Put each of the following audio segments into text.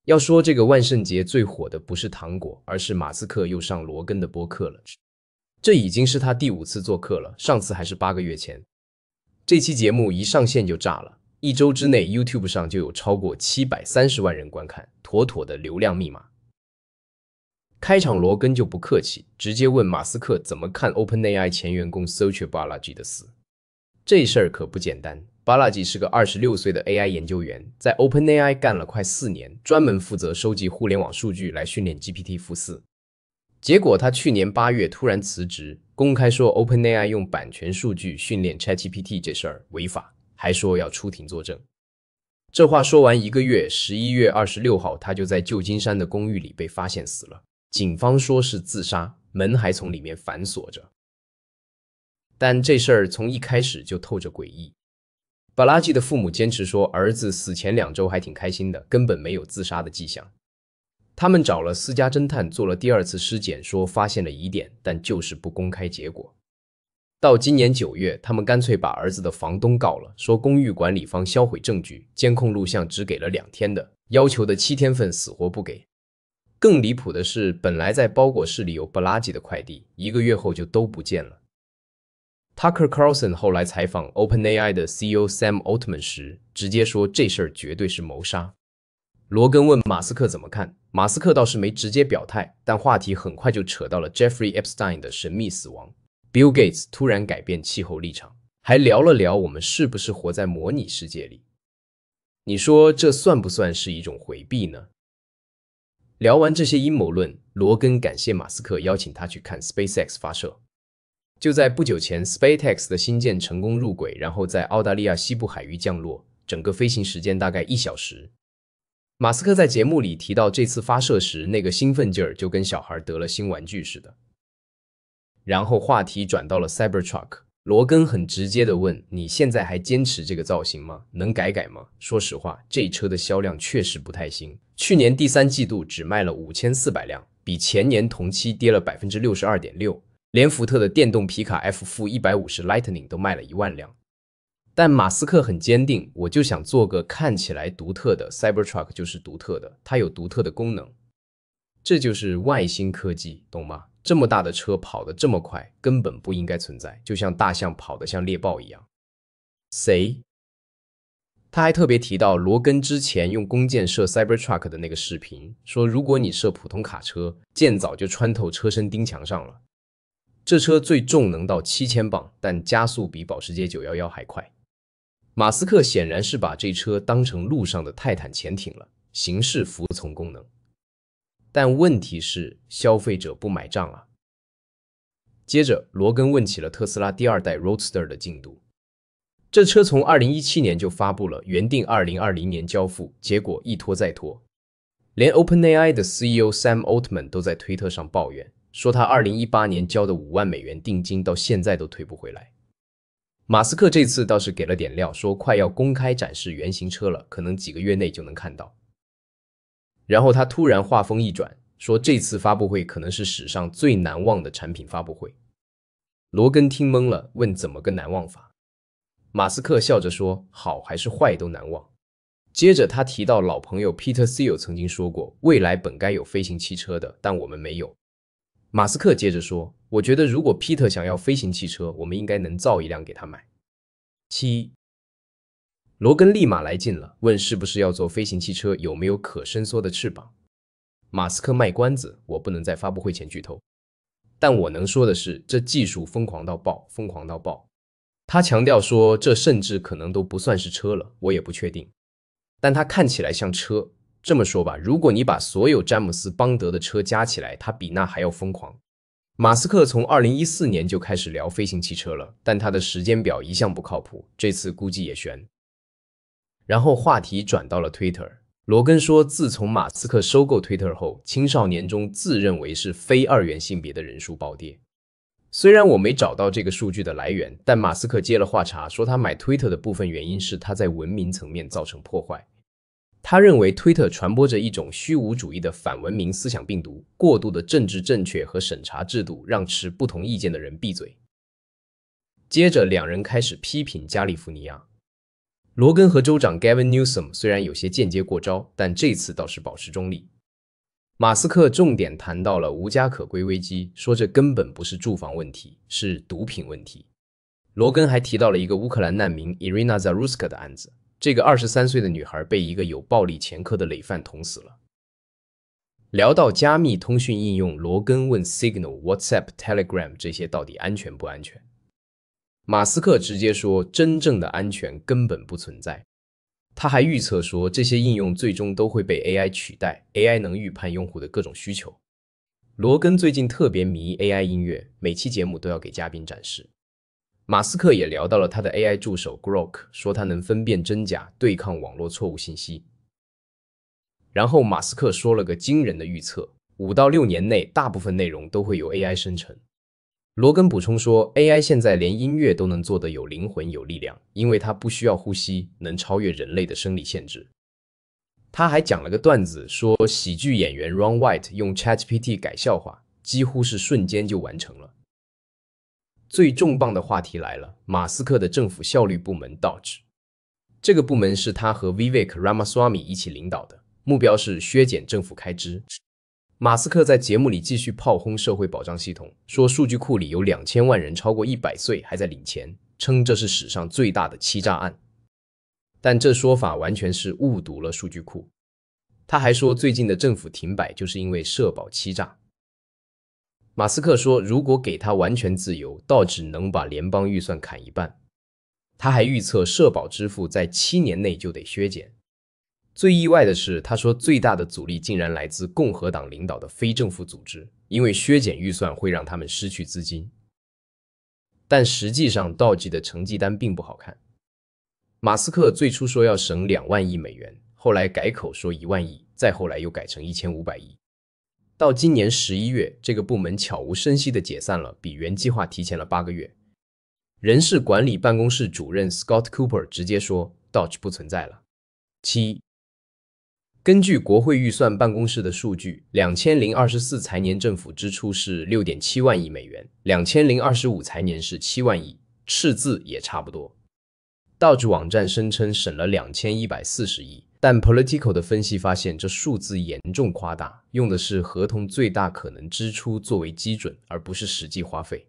要說這個萬聖節最火的不是糖果，而是馬斯克又上羅根的播客了。這已經是他第5次做客了，上次還是8個月前。這期節目一上線就炸了，1周之內 YouTube 上就有超過730萬人觀看，妥妥的流量密碼。開場羅根就不客氣，直接問馬斯克怎麼看 OpenAI 前員工 Satya Balaji 的死。這事兒可不簡單。Balaji 是個26歲的 AI 研究員，在 OpenAI 幹了快4年，專門負責收集互聯網數據來訓練 GPT-4。結果他去年8月突然辭職，公開說 OpenAI 用版權數據訓練 ChatGPT 這事兒違法，還說要出庭作證。這話說完1個月，11月26號他就在舊金山的公寓裡被發現死了，警方說是自殺，門還從裡面反鎖着。但這事兒從一開始就透着詭異。Balaji 的父母堅持說，兒子死前2周還挺開心的，根本沒有自殺的跡象。他們找了私家偵探做了第2次屍檢，說發現了疑點，但就是不公開結果。到今年9月，他們乾脆把兒子的房東告了，說公寓管理方銷毀證據，監控錄像只給了2天的，要求的7天份死活不給。更離譜的是，本來在包裹室裡有 Balaji 的快遞，1個月後就都不見了。Tucker Carlson 後來採訪 OpenAI 的 CEO Sam Altman 時，直接說這事兒絕對是謀殺。羅根問馬斯克怎麼看，馬斯克倒是沒直接表態，但話題很快就扯到了 Jeffrey Epstein 的神秘死亡。Bill Gates 突然改變氣候立場，還聊了聊我們是不是活在模擬世界裡。你說這算不算是一種迴避呢？聊完這些陰謀論，羅根感謝馬斯克邀請他去看 SpaceX 發射。就在不久前 ，SpaceX 的新艦成功入軌，然後在澳大利亞西部海域降落，整個飛行時間大概1小時。馬斯克在節目裡提到這次發射時那個興奮勁兒，就跟小孩得了新玩具似的。然後話題轉到了 Cybertruck， 羅根很直接地問：“你現在還堅持這個造型嗎？能改改嗎？”說實話，這車的銷量確實不太行，去年第3季度只賣了5400輛，比前年同期跌了 62.6%。連福特的電動皮卡 F-150 Lightning 都賣了1萬輛，但馬斯克很堅定，我就想做個看起來獨特的 Cybertruck， 就是獨特的，它有獨特的功能，這就是外星科技，懂嗎？這麼大的車跑得這麼快，根本不應該存在，就像大象跑得像獵豹一樣。誰？他還特別提到羅根之前用弓箭射 Cybertruck 的那個視頻，說如果你射普通卡車，箭早就穿透車身釘牆上了。這車最重能到7000磅，但加速比保時捷911還快。馬斯克顯然是把這車當成路上的泰坦潛艇了，形式服從功能。但問題是，消費者不買賬啊。接着，羅根問起了特斯拉第2代 Roadster 的進度。這車從2017年就發布了，原定2020年交付，結果一拖再拖。連 OpenAI 的 CEO Sam Altman 都在推特上抱怨，說他2018年交的5萬美元定金到現在都退不回來。馬斯克這次倒是給了點料，說快要公開展示原型車了，可能幾個月內就能看到。然後他突然話鋒一轉，說這次發布會可能是史上最難忘的產品發布會。羅根聽懵了，問怎麼個難忘法？馬斯克笑着說，好還是壞都難忘。接着他提到老朋友 Peter Thiel 曾經說過，未來本該有飛行汽車的，但我們沒有。馬斯克接着說，我覺得如果 Peter 想要飛行汽車，我們應該能造一輛给他買。羅根立馬來勁了，問是不是要做飛行汽車，有沒有可伸縮的翅膀。馬斯克賣關子，我不能在發布會前劇透，但我能說的是，這技術瘋狂到爆，瘋狂到爆。他強調說，這甚至可能都不算是車了，我也不確定。但它看起來像車。這麼說吧，如果你把所有詹姆斯·邦德的車加起來，它比那還要瘋狂。馬斯克從2014年就開始聊飛行汽車了，但他的時間表一向不靠譜，這次估計也懸。然後話題轉到了 Twitter， 羅根說，自從馬斯克收購 Twitter 後，青少年中自認為是非二元性別的人數暴跌。雖然我沒找到這個數據的來源，但馬斯克接了話茬，說他買 Twitter 的部分原因是他在文明層面造成破壞。他認為 Twitter 傳播着一種虛無主義的反文明思想病毒，過度的政治正確和審查制度讓持不同意見的人閉嘴。接着，兩人開始批評加利福尼亞。羅根和州長 Gavin Newsom 雖然有些間接過招，但這次倒是保持中立。馬斯克重點談到了無家可歸危機，說這根本不是住房問題，是毒品問題。羅根還提到了一個烏克蘭難民 Irina Zaruska 的案子，這個23歲的女孩被一個有暴力前科的累犯捅死了。聊到加密通訊應用，羅根問 Signal、WhatsApp、Telegram 這些到底安全不安全？馬斯克直接說，真正的安全根本不存在。他還預測說，這些應用最終都會被 AI 取代 ，AI 能預判用戶的各種需求。羅根最近特別迷 AI 音樂，每期節目都要給嘉賓展示。馬斯克也聊到了他的 AI 助手 Grok， 說他能分辨真假，對抗網絡錯誤信息。然後馬斯克說了個驚人的預測，5到6年內大部分內容都會由 AI 生成。羅根補充說 ，AI 現在連音樂都能做得有靈魂有力量，因為它不需要呼吸，能超越人類的生理限制。他還講了個段子，說喜劇演員 Ron White 用 ChatGPT 改笑話，幾乎是瞬間就完成了。最重磅的話題來了，馬斯克的政府效率部門 DOGE， 這個部門是他和 Vivek Ramaswamy 一起領導的。目標是削減政府開支。馬斯克在節目裡繼續炮轟社會保障系統，說數據庫裡有2000萬人超過100歲還在領錢，稱這是史上最大的欺詐案。但這說法完全是誤讀了數據庫。他還說最近的政府停擺就是因為社保欺詐。馬斯克說，如果給他完全自由，倒只能把聯邦預算砍一半。他還預測社保支付在7年內就得削減。最意外的是，他說最大的阻力竟然來自共和黨領導的非政府組織，因為削減預算會讓他們失去資金。但實際上，DOGE的成績單並不好看。馬斯克最初說要省2萬億美元，後來改口說1萬億，再後來又改成1500億。到今年11月，這個部門悄無聲息地解散了，比原計劃提前了8個月。人事管理辦公室主任 Scott Cooper 直接說 ，DOGE 不存在了。7. 根據國會預算辦公室的數據，2024財年政府支出是 6.7 萬億美元，2025財年是7萬億，赤字也差不多。DOGE 網站聲稱省了2140億，但 Politico 的分析發現這數字嚴重誇大，用的是合同最大可能支出作為基準，而不是實際花費。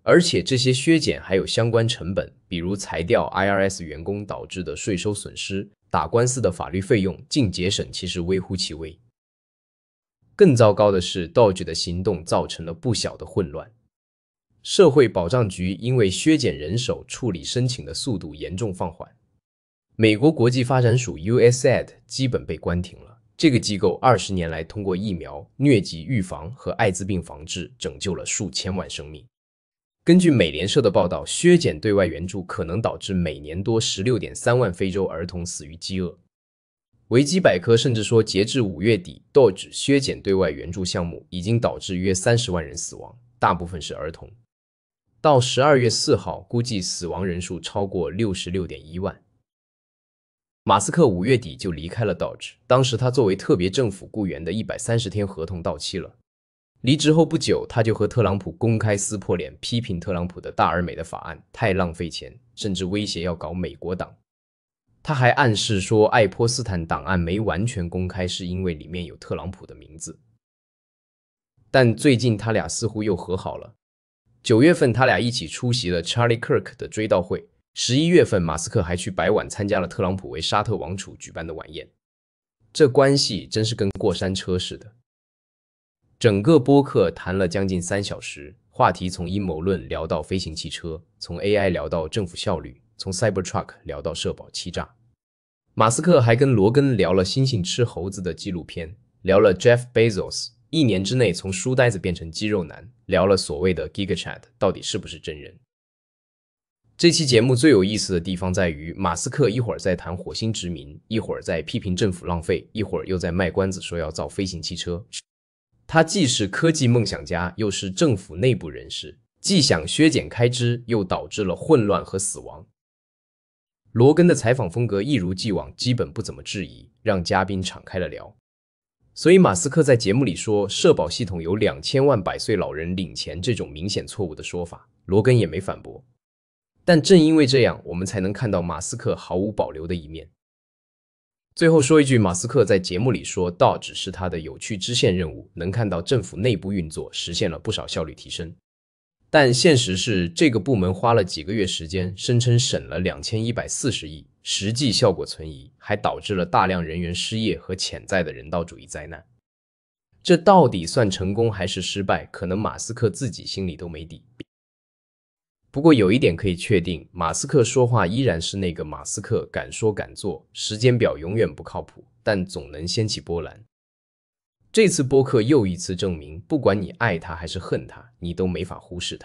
而且這些削減還有相關成本，比如裁掉 IRS 員工導致的稅收損失，打官司的法律費用，淨節省其實微乎其微。更糟糕的是 ，DOGE 的行動造成了不小的混亂。社會保障局因為削減人手，處理申請的速度嚴重放緩。美國國際發展署 USAID 基本被關停了。這個機構20年來通過疫苗、瘧疾預防和艾滋病防治，拯救了數千萬生命。根據美聯社的報道，削減對外援助可能導致每年多 16.3 萬非洲兒童死於飢餓。維基百科甚至說，截至5月底 ，DOGE 削減對外援助項目已經導致約30萬人死亡，大部分是兒童。到12月4號，估計死亡人數超過 66.1 萬。馬斯克5月底就離開了 DOGE， 當時他作為特別政府僱員的130天合同到期了。離職後不久，他就和特朗普公開撕破臉，批評特朗普的大而美的法案太浪費錢，甚至威脅要搞美國黨。他還暗示說，愛潑斯坦檔案沒完全公開是因為裡面有特朗普的名字。但最近他倆似乎又和好了。9月份，他倆一起出席了 Charlie Kirk 的追悼會。11月份，馬斯克還去白碗參加了特朗普為沙特王儲舉辦的晚宴。這關係真是跟過山車似的。整個播客談了將近3小時，話題從陰謀論聊到飛行汽車，從 AI 聊到政府效率，從 Cybertruck 聊到社保欺詐。馬斯克還跟羅根聊了猩猩吃猴子的紀錄片，聊了 Jeff Bezos 1年之內從書呆子變成肌肉男，聊了所謂的 GigaChat 到底是不是真人。這期節目最有意思的地方在於，馬斯克一會兒在談火星殖民，一會兒在批評政府浪費，一會兒又在賣關子說要造飛行汽車。他既是科技夢想家，又是政府內部人士，既想削減開支，又導致了混亂和死亡。羅根的採訪風格一如既往，基本不怎麼質疑，讓嘉賓敞開了聊。所以馬斯克在節目裡說，社保系統有2000萬100歲老人領錢這種明顯錯誤的說法，羅根也沒反駁。但正因為這樣，我們才能看到馬斯克毫無保留的一面。最後說一句，馬斯克在節目裡說，DOGE只是他的有趣支線任務，能看到政府內部運作，實現了不少效率提升。但現實是，這個部門花了幾個月時間，聲稱省了2140億，實際效果存疑，還導致了大量人員失業和潛在的人道主義災難。這到底算成功還是失敗？可能馬斯克自己心裡都沒底。不過有一點可以確定，馬斯克說話依然是那個馬斯克，敢說敢做，時間表永遠不靠譜，但總能掀起波瀾。這次播客又一次證明，不管你愛他還是恨他，你都沒法忽視他。